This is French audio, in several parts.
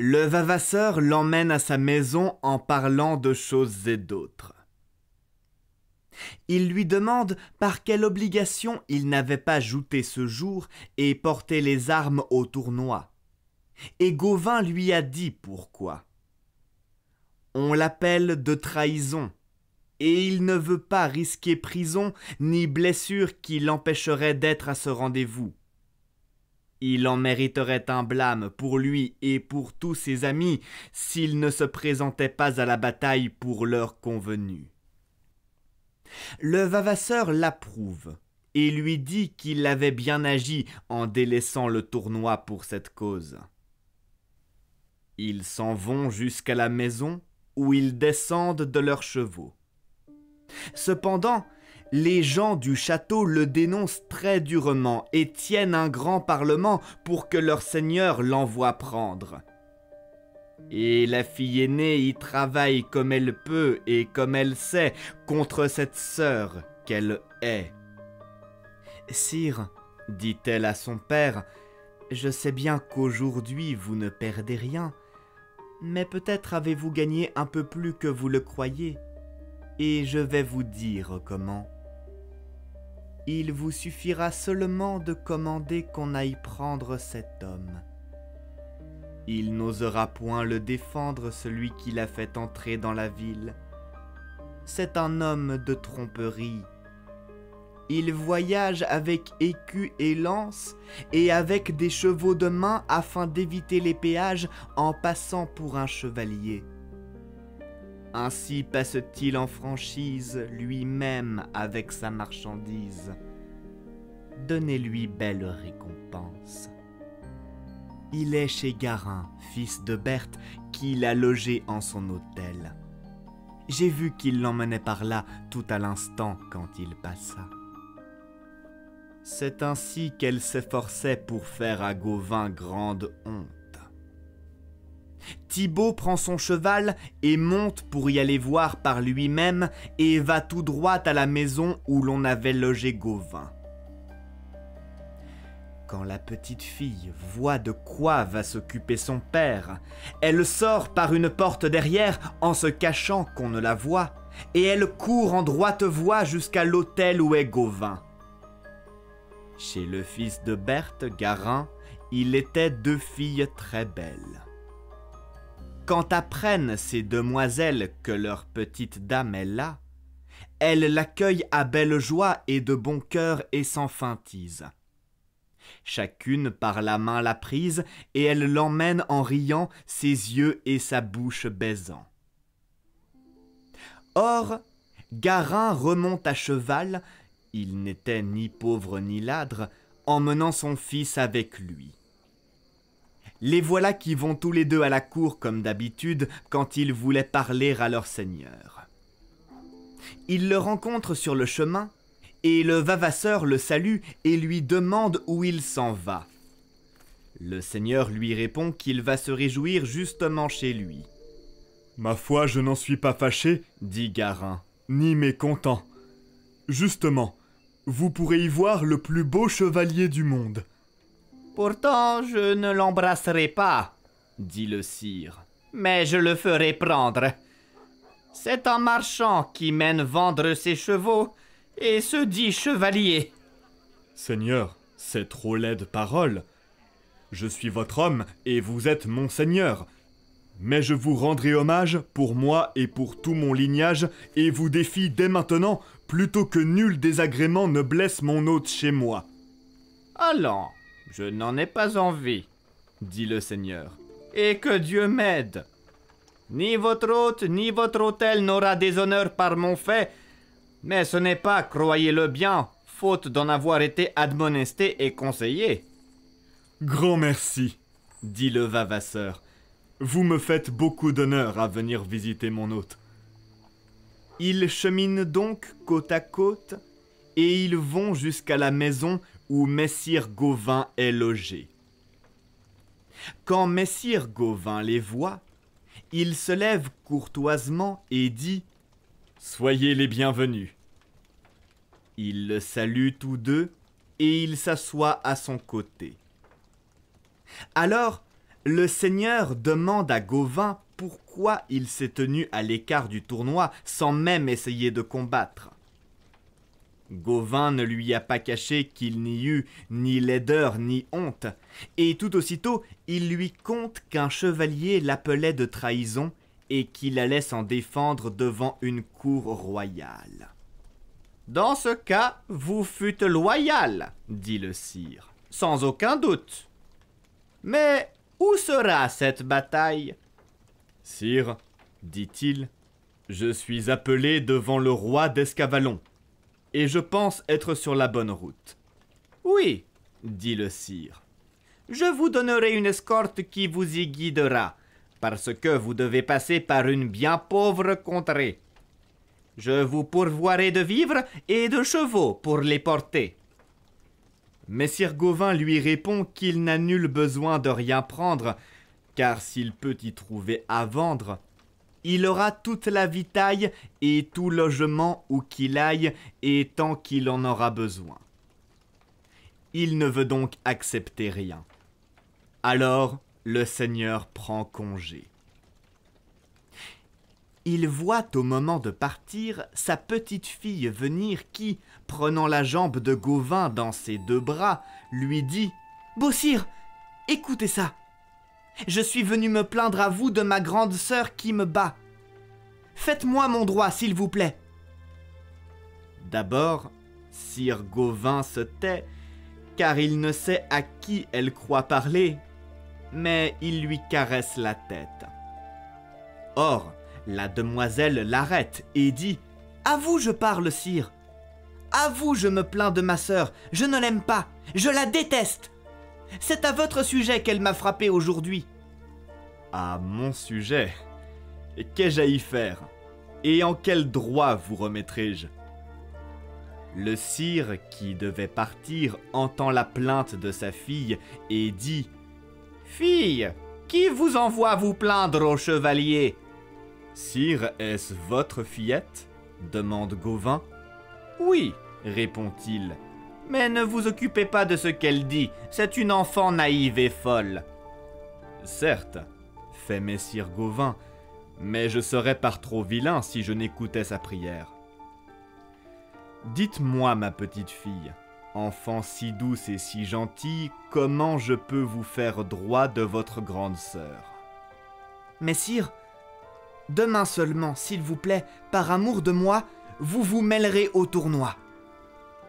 Le Vavasseur l'emmène à sa maison en parlant de choses et d'autres. Il lui demande par quelle obligation il n'avait pas jouté ce jour et porté les armes au tournoi. Et Gauvin lui a dit pourquoi. On l'appelle de trahison, et il ne veut pas risquer prison ni blessure qui l'empêcherait d'être à ce rendez-vous. Il en mériterait un blâme pour lui et pour tous ses amis s'il ne se présentait pas à la bataille pour l'heure convenue. Le Vavasseur l'approuve et lui dit qu'il avait bien agi en délaissant le tournoi pour cette cause. Ils s'en vont jusqu'à la maison où ils descendent de leurs chevaux. Cependant, les gens du château le dénoncent très durement et tiennent un grand parlement pour que leur seigneur l'envoie prendre. Et la fille aînée y travaille comme elle peut et comme elle sait contre cette sœur qu'elle hait. « Sire, dit-elle à son père, je sais bien qu'aujourd'hui vous ne perdez rien, mais peut-être avez-vous gagné un peu plus que vous le croyez, et je vais vous dire comment. Il vous suffira seulement de commander qu'on aille prendre cet homme. Il n'osera point le défendre, celui qui l'a fait entrer dans la ville. C'est un homme de tromperie. Il voyage avec écus et lances et avec des chevaux de main afin d'éviter les péages en passant pour un chevalier. Ainsi passe-t-il en franchise lui-même avec sa marchandise. Donnez-lui belle récompense. Il est chez Garin, fils de Berthe, qui l'a logé en son hôtel. J'ai vu qu'il l'emmenait par là tout à l'instant quand il passa. C'est ainsi qu'elle s'efforçait pour faire à Gauvin grande honte. Thibaut prend son cheval et monte pour y aller voir par lui-même et va tout droit à la maison où l'on avait logé Gauvin. Quand la petite fille voit de quoi va s'occuper son père, elle sort par une porte derrière en se cachant qu'on ne la voie, et elle court en droite voie jusqu'à l'hôtel où est Gauvin. Chez le fils de Berthe, Garin, il était 2 filles très belles. Quand apprennent ces demoiselles que leur petite dame est là, elles l'accueillent à belle joie et de bon cœur et sans feintise. Chacune par la main l'a prise, et elle l'emmène en riant, ses yeux et sa bouche baisant. Or, Garin remonte à cheval, il n'était ni pauvre ni ladre, emmenant son fils avec lui. Les voilà qui vont tous les deux à la cour comme d'habitude quand ils voulaient parler à leur seigneur. Ils le rencontrent sur le chemin, et le Vavasseur le salue et lui demande où il s'en va. Le seigneur lui répond qu'il va se réjouir justement chez lui. « Ma foi, je n'en suis pas fâché, dit Garin, ni mécontent. Justement, vous pourrez y voir le plus beau chevalier du monde. » Pourtant, je ne l'embrasserai pas, dit le sire, mais je le ferai prendre. C'est un marchand qui mène vendre ses chevaux et se dit chevalier. Seigneur, c'est trop laide parole. Je suis votre homme et vous êtes mon seigneur. Mais je vous rendrai hommage pour moi et pour tout mon lignage et vous défie dès maintenant, plutôt que nul désagrément ne blesse mon hôte chez moi. Allons, je n'en ai pas envie, dit le seigneur, et que Dieu m'aide. Ni votre hôte, ni votre hôtel n'aura déshonneur par mon fait, mais ce n'est pas, croyez-le bien, faute d'en avoir été admonesté et conseillé. Grand merci, dit le Vavasseur. Vous me faites beaucoup d'honneur à venir visiter mon hôte. Ils cheminent donc côte à côte, et ils vont jusqu'à la maison où messire Gauvin est logé. Quand messire Gauvin les voit, il se lève courtoisement et dit « Soyez les bienvenus. » Ils le saluent tous deux et il s'assoit à son côté. Alors, le seigneur demande à Gauvin pourquoi il s'est tenu à l'écart du tournoi sans même essayer de combattre. Gauvin ne lui a pas caché qu'il n'y eut ni laideur ni honte, et tout aussitôt il lui conte qu'un chevalier l'appelait de trahison et qu'il allait s'en défendre devant une cour royale. « Dans ce cas, vous fûtes loyal, dit le sire, sans aucun doute. Mais où sera cette bataille? » Sire, dit-il, je suis appelé devant le roi d'Escavalon, et je pense être sur la bonne route. Oui, dit le sire. Je vous donnerai une escorte qui vous y guidera, parce que vous devez passer par une bien pauvre contrée. Je vous pourvoirai de vivres et de chevaux pour les porter. Messire Gauvin lui répond qu'il n'a nul besoin de rien prendre, car s'il peut y trouver à vendre, il aura toute la vitaille et tout logement où qu'il aille et tant qu'il en aura besoin. Il ne veut donc accepter rien. Alors le seigneur prend congé. Il voit au moment de partir sa petite fille venir qui, prenant la jambe de Gauvin dans ses deux bras, lui dit « Beau sire, écoutez ça. Je suis venu me plaindre à vous de ma grande sœur qui me bat. Faites-moi mon droit, s'il vous plaît. » D'abord, sire Gauvin se tait, car il ne sait à qui elle croit parler, mais il lui caresse la tête. Or, la demoiselle l'arrête et dit « À vous je parle, sire. À vous je me plains de ma sœur. Je ne l'aime pas. Je la déteste. C'est à votre sujet qu'elle m'a frappé aujourd'hui. » « À mon sujet? Qu'ai-je à y faire? Et en quel droit vous remettrai-je » Le sire, qui devait partir, entend la plainte de sa fille et dit « Fille, qui vous envoie vous plaindre au chevalier ?»« Sire, est-ce votre fillette ?» demande Gauvin. « Oui, répond-il, mais ne vous occupez pas de ce qu'elle dit, c'est une enfant naïve et folle. »« Certes, fait messire Gauvin, mais je serais par trop vilain si je n'écoutais sa prière. Dites-moi, ma petite fille, enfant si douce et si gentille, comment je peux vous faire droit de votre grande sœur? »« Messire, demain seulement, s'il vous plaît, par amour de moi, vous vous mêlerez au tournoi.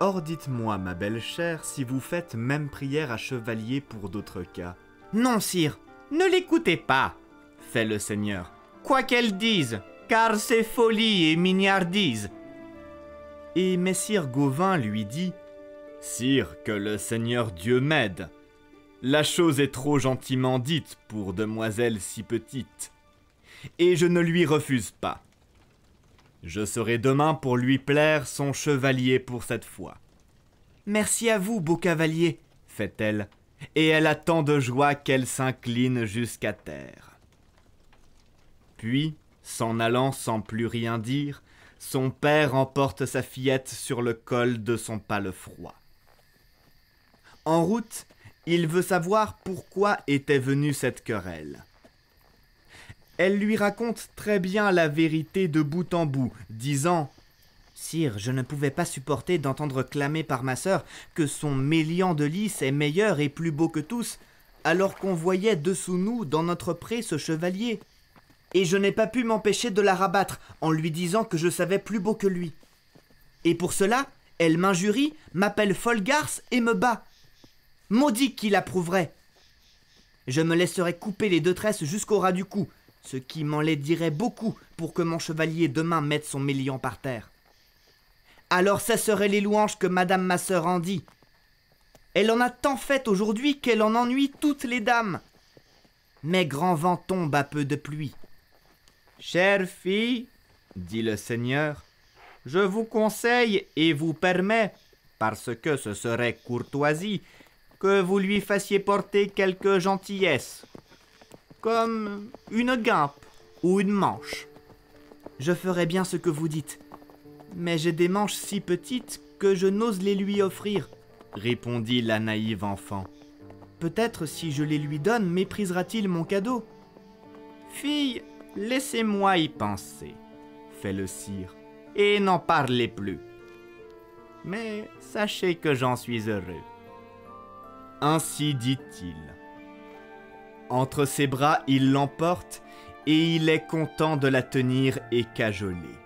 Or dites-moi, ma belle chère, si vous faites même prière à chevalier pour d'autres cas. »« Non, sire, ne l'écoutez pas, fait le seigneur, quoi qu'elle dise, car c'est folie et mignardise. » Et messire Gauvin lui dit « Sire, que le Seigneur Dieu m'aide. La chose est trop gentiment dite pour demoiselle si petite, et je ne lui refuse pas. Je serai demain pour lui plaire son chevalier pour cette fois. »« Merci à vous, beau cavalier, fait-elle, et elle a tant de joie qu'elle s'incline jusqu'à terre. » Puis, s'en allant sans plus rien dire, son père emporte sa fillette sur le col de son palefroi. En route, il veut savoir pourquoi était venue cette querelle. Elle lui raconte très bien la vérité de bout en bout, disant « Sire, je ne pouvais pas supporter d'entendre clamer par ma sœur que son mélian de lys est meilleur et plus beau que tous, alors qu'on voyait dessous nous, dans notre pré, ce chevalier. Et je n'ai pas pu m'empêcher de la rabattre en lui disant que je savais plus beau que lui. Et pour cela, elle m'injurie, m'appelle folle garce et me bat. Maudit qui l'approuverait. Je me laisserai couper les 2 tresses jusqu'au ras du cou, ce qui m'en laidirait beaucoup pour que mon chevalier demain mette son mélian par terre. Alors cesseraient les louanges que madame ma sœur en dit. Elle en a tant fait aujourd'hui qu'elle en ennuie toutes les dames. Mais grand vent tombe à peu de pluie. »« Chère fille, dit le seigneur, je vous conseille et vous permets, parce que ce serait courtoisie, que vous lui fassiez porter quelque gentillesse, comme une guimpe ou une manche. »« Je ferai bien ce que vous dites, mais j'ai des manches si petites que je n'ose les lui offrir, répondit la naïve enfant. Peut-être si je les lui donne, méprisera-t-il mon cadeau. Fille, laissez-moi y penser, fait le sire, et n'en parlez plus. Mais sachez que j'en suis heureux. Ainsi dit-il. Entre ses bras, il l'emporte, et il est content de la tenir et cajoler.